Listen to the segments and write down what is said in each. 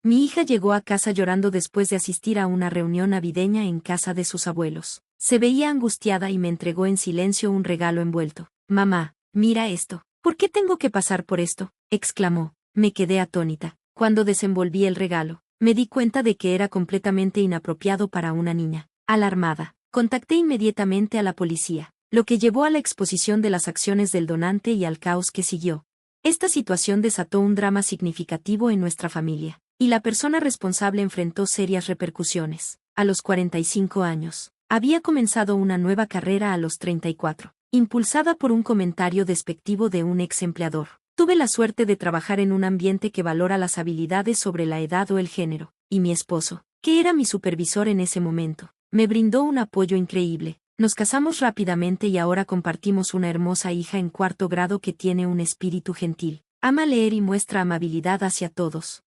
Mi hija llegó a casa llorando después de asistir a una reunión navideña en casa de sus abuelos. Se veía angustiada y me entregó en silencio un regalo envuelto. Mamá, mira esto. ¿Por qué tengo que pasar por esto?, exclamó. Me quedé atónita. Cuando desenvolví el regalo, me di cuenta de que era completamente inapropiado para una niña. Alarmada, contacté inmediatamente a la policía, lo que llevó a la exposición de las acciones del donante y al caos que siguió. Esta situación desató un drama significativo en nuestra familia, y la persona responsable enfrentó serias repercusiones. A los 45 años, había comenzado una nueva carrera a los 34, impulsada por un comentario despectivo de un ex empleador. Tuve la suerte de trabajar en un ambiente que valora las habilidades sobre la edad o el género, y mi esposo, que era mi supervisor en ese momento, me brindó un apoyo increíble. Nos casamos rápidamente y ahora compartimos una hermosa hija en 4º grado que tiene un espíritu gentil, ama leer y muestra amabilidad hacia todos.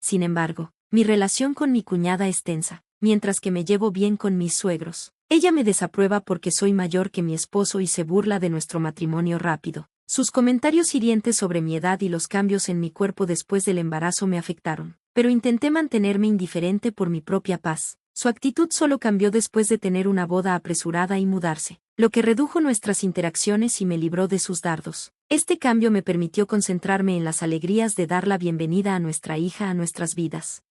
Sin embargo, mi relación con mi cuñada es tensa, mientras que me llevo bien con mis suegros. Ella me desaprueba porque soy mayor que mi esposo y se burla de nuestro matrimonio rápido. Sus comentarios hirientes sobre mi edad y los cambios en mi cuerpo después del embarazo me afectaron, pero intenté mantenerme indiferente por mi propia paz. Su actitud solo cambió después de tener una boda apresurada y mudarse, lo que redujo nuestras interacciones y me libró de sus dardos. Este cambio me permitió concentrarme en las alegrías de dar la bienvenida a nuestra hija a nuestras vidas.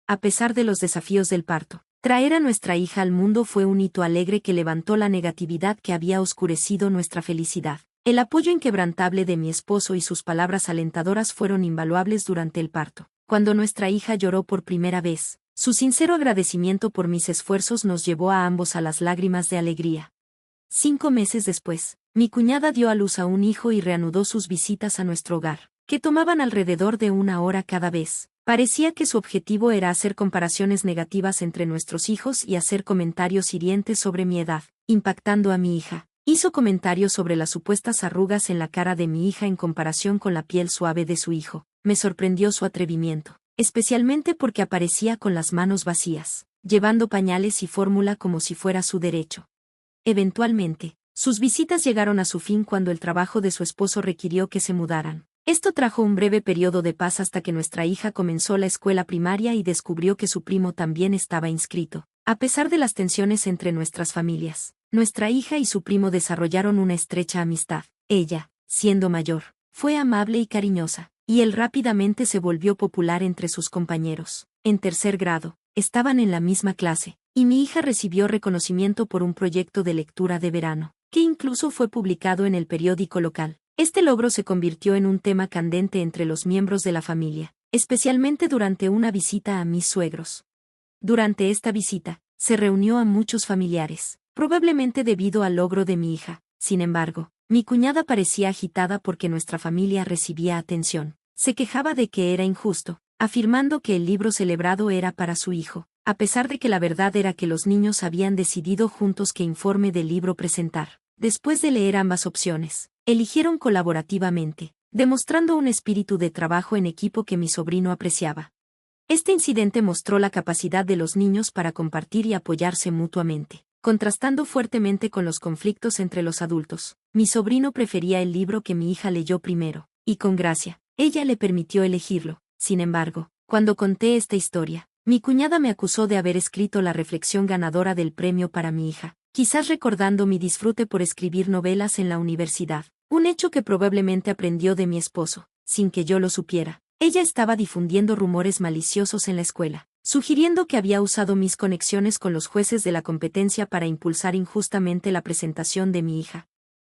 A pesar de los desafíos del parto, traer a nuestra hija al mundo fue un hito alegre que levantó la negatividad que había oscurecido nuestra felicidad. El apoyo inquebrantable de mi esposo y sus palabras alentadoras fueron invaluables durante el parto. Cuando nuestra hija lloró por primera vez, su sincero agradecimiento por mis esfuerzos nos llevó a ambos a las lágrimas de alegría. 5 meses después, mi cuñada dio a luz a un hijo y reanudó sus visitas a nuestro hogar, que tomaban alrededor de 1 hora cada vez. Parecía que su objetivo era hacer comparaciones negativas entre nuestros hijos y hacer comentarios hirientes sobre mi edad, impactando a mi hija. Hizo comentarios sobre las supuestas arrugas en la cara de mi hija en comparación con la piel suave de su hijo. Me sorprendió su atrevimiento, especialmente porque aparecía con las manos vacías, llevando pañales y fórmula como si fuera su derecho. Eventualmente, sus visitas llegaron a su fin cuando el trabajo de su esposo requirió que se mudaran. Esto trajo un breve periodo de paz hasta que nuestra hija comenzó la escuela primaria y descubrió que su primo también estaba inscrito. A pesar de las tensiones entre nuestras familias, nuestra hija y su primo desarrollaron una estrecha amistad. Ella, siendo mayor, fue amable y cariñosa, y él rápidamente se volvió popular entre sus compañeros. En 3º grado, estaban en la misma clase, y mi hija recibió reconocimiento por un proyecto de lectura de verano, que incluso fue publicado en el periódico local. Este logro se convirtió en un tema candente entre los miembros de la familia, especialmente durante una visita a mis suegros. Durante esta visita, se reunió a muchos familiares, probablemente debido al logro de mi hija. Sin embargo, mi cuñada parecía agitada porque nuestra familia recibía atención. Se quejaba de que era injusto, afirmando que el libro celebrado era para su hijo, a pesar de que la verdad era que los niños habían decidido juntos qué informe del libro presentar. Después de leer ambas opciones, eligieron colaborativamente, demostrando un espíritu de trabajo en equipo que mi sobrino apreciaba. Este incidente mostró la capacidad de los niños para compartir y apoyarse mutuamente, contrastando fuertemente con los conflictos entre los adultos. Mi sobrino prefería el libro que mi hija leyó primero, y con gracia, ella le permitió elegirlo. Sin embargo, cuando conté esta historia, mi cuñada me acusó de haber escrito la reflexión ganadora del premio para mi hija, quizás recordando mi disfrute por escribir novelas en la universidad, un hecho que probablemente aprendió de mi esposo, sin que yo lo supiera. Ella estaba difundiendo rumores maliciosos en la escuela, sugiriendo que había usado mis conexiones con los jueces de la competencia para impulsar injustamente la presentación de mi hija.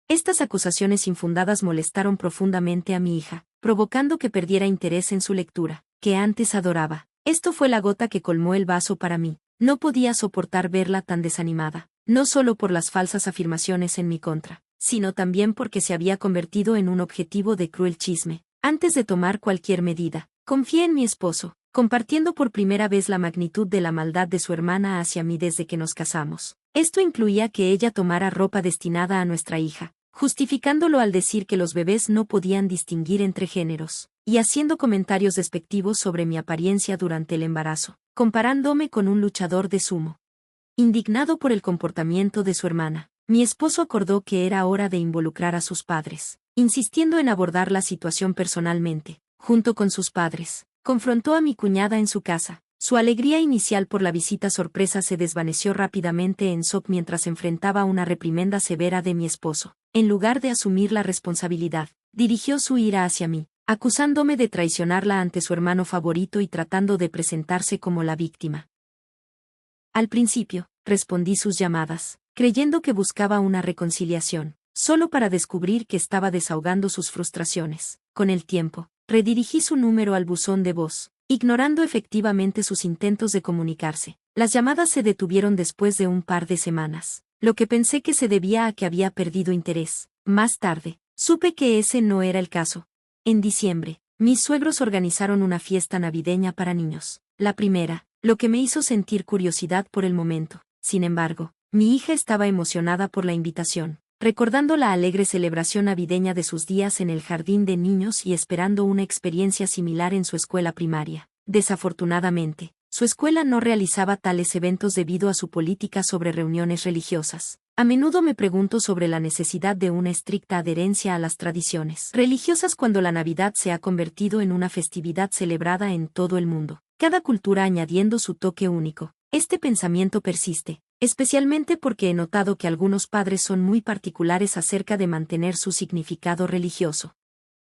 Estas acusaciones infundadas molestaron profundamente a mi hija, provocando que perdiera interés en su lectura, que antes adoraba. Esto fue la gota que colmó el vaso para mí. No podía soportar verla tan desanimada, no solo por las falsas afirmaciones en mi contra, sino también porque se había convertido en un objetivo de cruel chisme. Antes de tomar cualquier medida, confié en mi esposo, compartiendo por primera vez la magnitud de la maldad de su hermana hacia mí desde que nos casamos. Esto incluía que ella tomara ropa destinada a nuestra hija, justificándolo al decir que los bebés no podían distinguir entre géneros, y haciendo comentarios despectivos sobre mi apariencia durante el embarazo, comparándome con un luchador de sumo. Indignado por el comportamiento de su hermana, mi esposo acordó que era hora de involucrar a sus padres, insistiendo en abordar la situación personalmente. Junto con sus padres, Confrontó a mi cuñada en su casa. Su alegría inicial por la visita sorpresa se desvaneció rápidamente en shock mientras enfrentaba una reprimenda severa de mi esposo. En lugar de asumir la responsabilidad, dirigió su ira hacia mí, acusándome de traicionarla ante su hermano favorito y tratando de presentarse como la víctima. Al principio, respondí sus llamadas, creyendo que buscaba una reconciliación, solo para descubrir que estaba desahogando sus frustraciones. Con el tiempo, redirigí su número al buzón de voz, ignorando efectivamente sus intentos de comunicarse. Las llamadas se detuvieron después de un par de semanas, lo que pensé que se debía a que había perdido interés. Más tarde, supe que ese no era el caso. En diciembre, mis suegros organizaron una fiesta navideña para niños. La primera, lo que me hizo sentir curiosidad por el momento. Sin embargo, mi hija estaba emocionada por la invitación, recordando la alegre celebración navideña de sus días en el jardín de niños y esperando una experiencia similar en su escuela primaria. Desafortunadamente, su escuela no realizaba tales eventos debido a su política sobre reuniones religiosas. A menudo me pregunto sobre la necesidad de una estricta adherencia a las tradiciones religiosas cuando la Navidad se ha convertido en una festividad celebrada en todo el mundo, cada cultura añadiendo su toque único. Este pensamiento persiste, especialmente porque he notado que algunos padres son muy particulares acerca de mantener su significado religioso.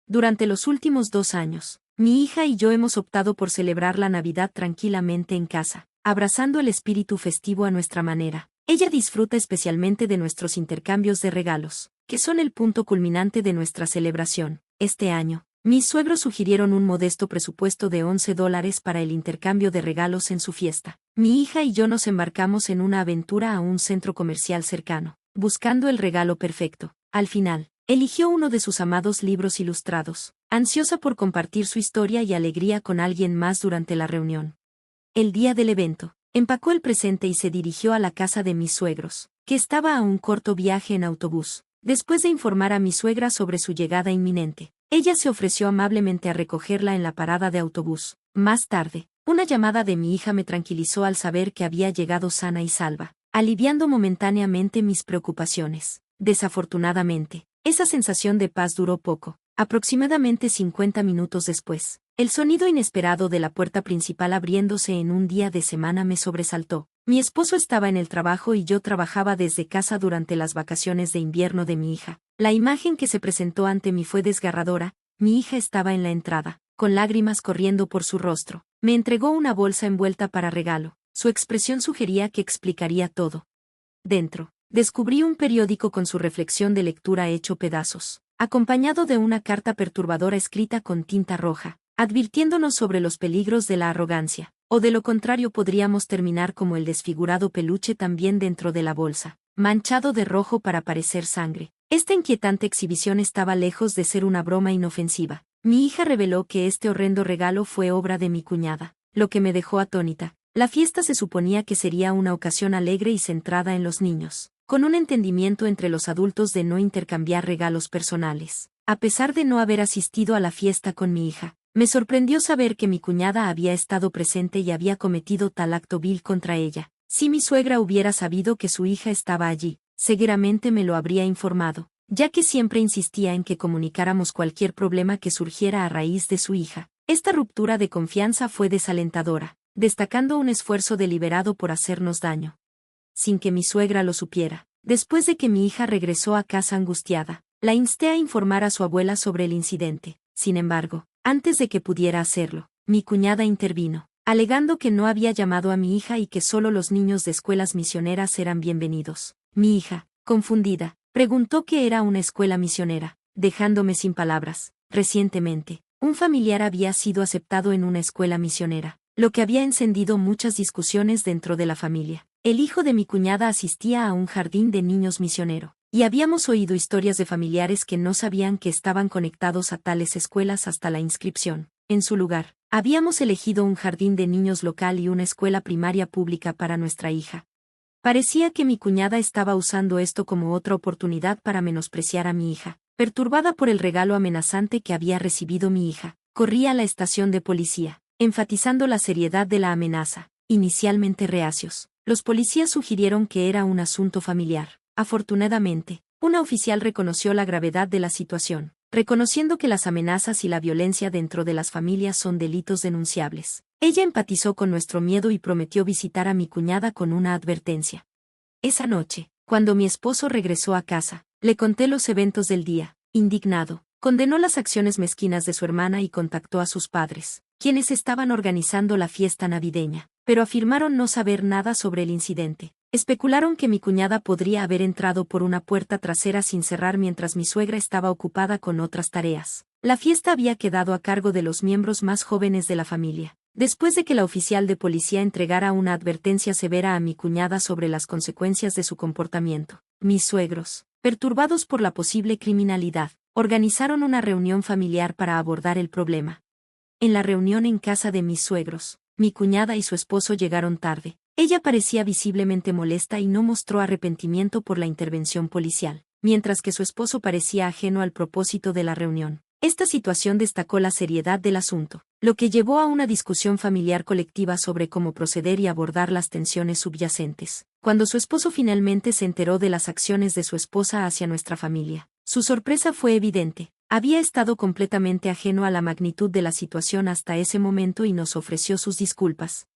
Durante los últimos 2 años, mi hija y yo hemos optado por celebrar la Navidad tranquilamente en casa, abrazando el espíritu festivo a nuestra manera. Ella disfruta especialmente de nuestros intercambios de regalos, que son el punto culminante de nuestra celebración. Este año, mis suegros sugirieron un modesto presupuesto de $11 para el intercambio de regalos en su fiesta. Mi hija y yo nos embarcamos en una aventura a un centro comercial cercano, buscando el regalo perfecto. Al final, eligió uno de sus amados libros ilustrados, ansiosa por compartir su historia y alegría con alguien más durante la reunión. El día del evento, empacó el presente y se dirigió a la casa de mis suegros, que estaba a un corto viaje en autobús. Después de informar a mi suegra sobre su llegada inminente, ella se ofreció amablemente a recogerla en la parada de autobús. Más tarde, una llamada de mi hija me tranquilizó al saber que había llegado sana y salva, aliviando momentáneamente mis preocupaciones. Desafortunadamente, esa sensación de paz duró poco. Aproximadamente 50 minutos después, el sonido inesperado de la puerta principal abriéndose en un día de semana me sobresaltó. Mi esposo estaba en el trabajo y yo trabajaba desde casa durante las vacaciones de invierno de mi hija. La imagen que se presentó ante mí fue desgarradora. Mi hija estaba en la entrada, con lágrimas corriendo por su rostro. Me entregó una bolsa envuelta para regalo. Su expresión sugería que explicaría todo. Dentro, descubrí un periódico con su reflexión de lectura hecho pedazos, acompañado de una carta perturbadora escrita con tinta roja, advirtiéndonos sobre los peligros de la arrogancia, o de lo contrario podríamos terminar como el desfigurado peluche también dentro de la bolsa, manchado de rojo para parecer sangre. Esta inquietante exhibición estaba lejos de ser una broma inofensiva. Mi hija reveló que este horrendo regalo fue obra de mi cuñada, lo que me dejó atónita. La fiesta se suponía que sería una ocasión alegre y centrada en los niños, con un entendimiento entre los adultos de no intercambiar regalos personales. A pesar de no haber asistido a la fiesta con mi hija, me sorprendió saber que mi cuñada había estado presente y había cometido tal acto vil contra ella. Si mi suegra hubiera sabido que su hija estaba allí, seguramente me lo habría informado, ya que siempre insistía en que comunicáramos cualquier problema que surgiera a raíz de su hija. Esta ruptura de confianza fue desalentadora, destacando un esfuerzo deliberado por hacernos daño. Sin que mi suegra lo supiera, después de que mi hija regresó a casa angustiada, la insté a informar a su abuela sobre el incidente. Sin embargo, antes de que pudiera hacerlo, mi cuñada intervino, alegando que no había llamado a mi hija y que solo los niños de escuelas misioneras eran bienvenidos. Mi hija, confundida, preguntó qué era una escuela misionera, dejándome sin palabras. Recientemente, un familiar había sido aceptado en una escuela misionera, lo que había encendido muchas discusiones dentro de la familia. El hijo de mi cuñada asistía a un jardín de niños misionero, y habíamos oído historias de familiares que no sabían que estaban conectados a tales escuelas hasta la inscripción. En su lugar, habíamos elegido un jardín de niños local y una escuela primaria pública para nuestra hija. Parecía que mi cuñada estaba usando esto como otra oportunidad para menospreciar a mi hija. Perturbada por el regalo amenazante que había recibido mi hija, corrí a la estación de policía, enfatizando la seriedad de la amenaza. Inicialmente reacios, los policías sugirieron que era un asunto familiar. Afortunadamente, una oficial reconoció la gravedad de la situación, reconociendo que las amenazas y la violencia dentro de las familias son delitos denunciables. Ella empatizó con nuestro miedo y prometió visitar a mi cuñada con una advertencia. Esa noche, cuando mi esposo regresó a casa, le conté los eventos del día. Indignado, condenó las acciones mezquinas de su hermana y contactó a sus padres, quienes estaban organizando la fiesta navideña, pero afirmaron no saber nada sobre el incidente. Especularon que mi cuñada podría haber entrado por una puerta trasera sin cerrar mientras mi suegra estaba ocupada con otras tareas. La fiesta había quedado a cargo de los miembros más jóvenes de la familia. Después de que la oficial de policía entregara una advertencia severa a mi cuñada sobre las consecuencias de su comportamiento, mis suegros, perturbados por la posible criminalidad, organizaron una reunión familiar para abordar el problema. En la reunión en casa de mis suegros, mi cuñada y su esposo llegaron tarde. Ella parecía visiblemente molesta y no mostró arrepentimiento por la intervención policial, mientras que su esposo parecía ajeno al propósito de la reunión. Esta situación destacó la seriedad del asunto, lo que llevó a una discusión familiar colectiva sobre cómo proceder y abordar las tensiones subyacentes. Cuando su esposo finalmente se enteró de las acciones de su esposa hacia nuestra familia, su sorpresa fue evidente. Había estado completamente ajeno a la magnitud de la situación hasta ese momento y nos ofreció sus disculpas.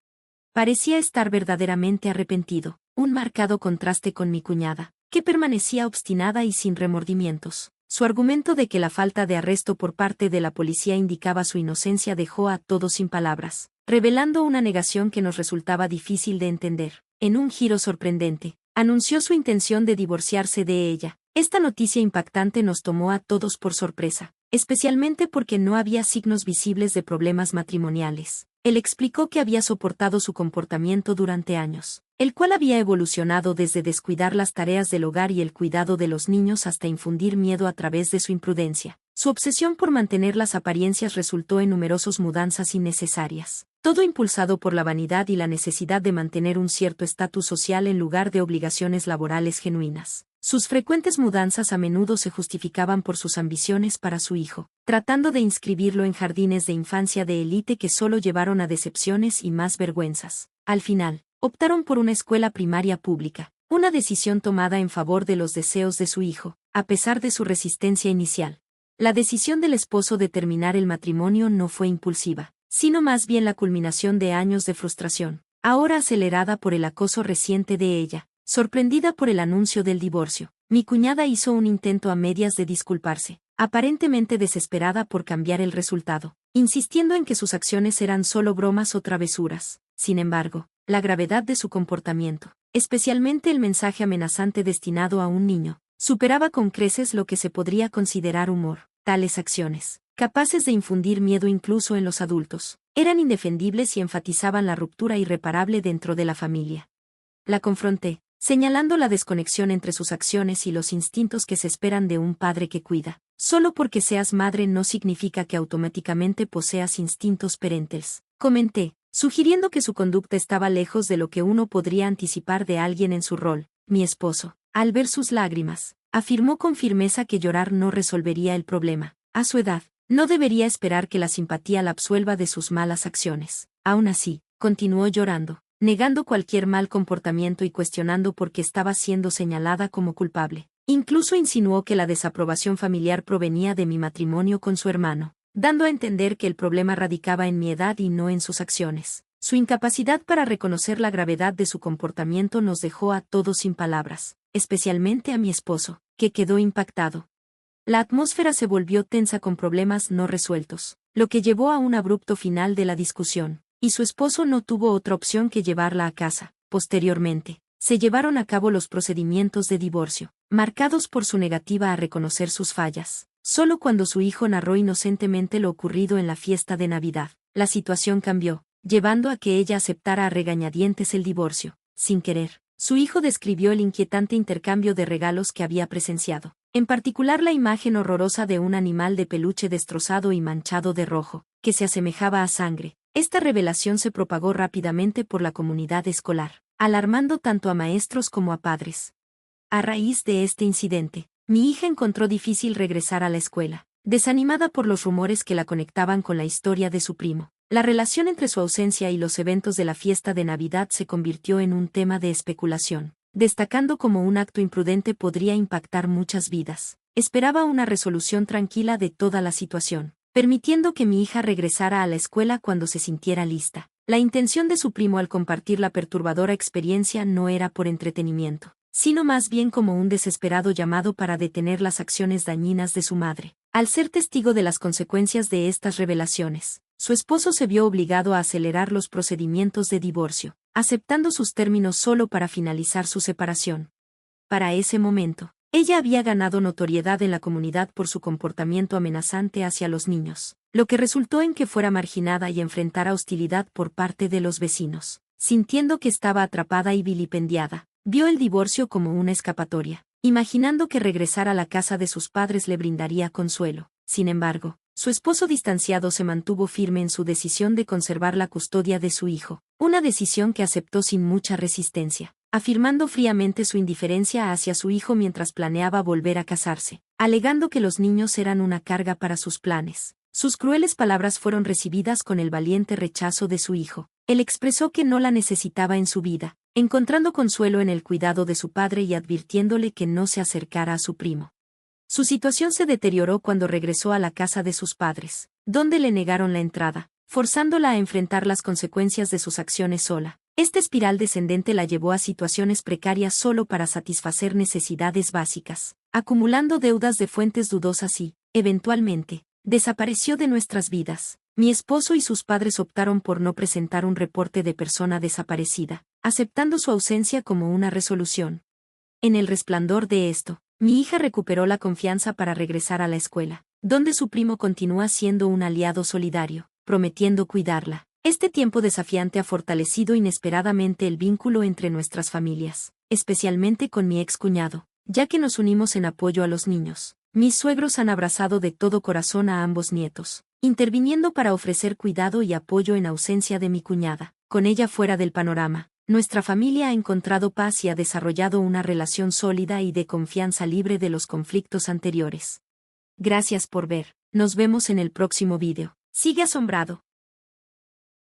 Parecía estar verdaderamente arrepentido, un marcado contraste con mi cuñada, que permanecía obstinada y sin remordimientos. Su argumento de que la falta de arresto por parte de la policía indicaba su inocencia dejó a todos sin palabras, revelando una negación que nos resultaba difícil de entender. En un giro sorprendente, anunció su intención de divorciarse de ella. Esta noticia impactante nos tomó a todos por sorpresa, especialmente porque no había signos visibles de problemas matrimoniales. Él explicó que había soportado su comportamiento durante años, el cual había evolucionado desde descuidar las tareas del hogar y el cuidado de los niños hasta infundir miedo a través de su imprudencia. Su obsesión por mantener las apariencias resultó en numerosas mudanzas innecesarias, todo impulsado por la vanidad y la necesidad de mantener un cierto estatus social en lugar de obligaciones laborales genuinas. Sus frecuentes mudanzas a menudo se justificaban por sus ambiciones para su hijo, tratando de inscribirlo en jardines de infancia de élite que solo llevaron a decepciones y más vergüenzas. Al final, optaron por una escuela primaria pública, una decisión tomada en favor de los deseos de su hijo, a pesar de su resistencia inicial. La decisión del esposo de terminar el matrimonio no fue impulsiva, sino más bien la culminación de años de frustración, ahora acelerada por el acoso reciente de ella. Sorprendida por el anuncio del divorcio, mi cuñada hizo un intento a medias de disculparse, aparentemente desesperada por cambiar el resultado, insistiendo en que sus acciones eran solo bromas o travesuras. Sin embargo, la gravedad de su comportamiento, especialmente el mensaje amenazante destinado a un niño, superaba con creces lo que se podría considerar humor. Tales acciones, capaces de infundir miedo incluso en los adultos, eran indefendibles y enfatizaban la ruptura irreparable dentro de la familia. La confronté, señalando la desconexión entre sus acciones y los instintos que se esperan de un padre que cuida. Solo porque seas madre no significa que automáticamente poseas instintos parentales, comenté, sugiriendo que su conducta estaba lejos de lo que uno podría anticipar de alguien en su rol. Mi esposo, al ver sus lágrimas, afirmó con firmeza que llorar no resolvería el problema. A su edad, no debería esperar que la simpatía la absuelva de sus malas acciones. Aún así, continuó llorando, negando cualquier mal comportamiento y cuestionando por qué estaba siendo señalada como culpable. Incluso insinuó que la desaprobación familiar provenía de mi matrimonio con su hermano, dando a entender que el problema radicaba en mi edad y no en sus acciones. Su incapacidad para reconocer la gravedad de su comportamiento nos dejó a todos sin palabras, especialmente a mi esposo, que quedó impactado. La atmósfera se volvió tensa con problemas no resueltos, lo que llevó a un abrupto final de la discusión, y su esposo no tuvo otra opción que llevarla a casa. Posteriormente, se llevaron a cabo los procedimientos de divorcio, marcados por su negativa a reconocer sus fallas. Solo cuando su hijo narró inocentemente lo ocurrido en la fiesta de Navidad, la situación cambió, llevando a que ella aceptara a regañadientes el divorcio. Sin querer, su hijo describió el inquietante intercambio de regalos que había presenciado, en particular la imagen horrorosa de un animal de peluche destrozado y manchado de rojo, que se asemejaba a sangre. Esta revelación se propagó rápidamente por la comunidad escolar, alarmando tanto a maestros como a padres. A raíz de este incidente, mi hija encontró difícil regresar a la escuela, desanimada por los rumores que la conectaban con la historia de su primo. La relación entre su ausencia y los eventos de la fiesta de Navidad se convirtió en un tema de especulación, destacando cómo un acto imprudente podría impactar muchas vidas. esperaba una resolución tranquila de toda la situación, permitiendo que mi hija regresara a la escuela cuando se sintiera lista. La intención de su primo al compartir la perturbadora experiencia no era por entretenimiento, sino más bien como un desesperado llamado para detener las acciones dañinas de su madre. Al ser testigo de las consecuencias de estas revelaciones, su esposo se vio obligado a acelerar los procedimientos de divorcio, aceptando sus términos solo para finalizar su separación. Para ese momento, ella había ganado notoriedad en la comunidad por su comportamiento amenazante hacia los niños, lo que resultó en que fuera marginada y enfrentara hostilidad por parte de los vecinos. Sintiendo que estaba atrapada y vilipendiada, vio el divorcio como una escapatoria, imaginando que regresar a la casa de sus padres le brindaría consuelo. Sin embargo, su esposo distanciado se mantuvo firme en su decisión de conservar la custodia de su hijo, una decisión que aceptó sin mucha resistencia, afirmando fríamente su indiferencia hacia su hijo mientras planeaba volver a casarse, alegando que los niños eran una carga para sus planes. Sus crueles palabras fueron recibidas con el valiente rechazo de su hijo. Él expresó que no la necesitaba en su vida, encontrando consuelo en el cuidado de su padre y advirtiéndole que no se acercara a su primo. Su situación se deterioró cuando regresó a la casa de sus padres, donde le negaron la entrada, forzándola a enfrentar las consecuencias de sus acciones sola. Esta espiral descendente la llevó a situaciones precarias solo para satisfacer necesidades básicas, acumulando deudas de fuentes dudosas y, eventualmente, desapareció de nuestras vidas. Mi esposo y sus padres optaron por no presentar un reporte de persona desaparecida, aceptando su ausencia como una resolución. En el resplandor de esto, mi hija recuperó la confianza para regresar a la escuela, donde su primo continúa siendo un aliado solidario, prometiendo cuidarla. Este tiempo desafiante ha fortalecido inesperadamente el vínculo entre nuestras familias, especialmente con mi excuñado, ya que nos unimos en apoyo a los niños. Mis suegros han abrazado de todo corazón a ambos nietos, interviniendo para ofrecer cuidado y apoyo en ausencia de mi cuñada. Con ella fuera del panorama, nuestra familia ha encontrado paz y ha desarrollado una relación sólida y de confianza libre de los conflictos anteriores. Gracias por ver. Nos vemos en el próximo video. Sigue asombrado.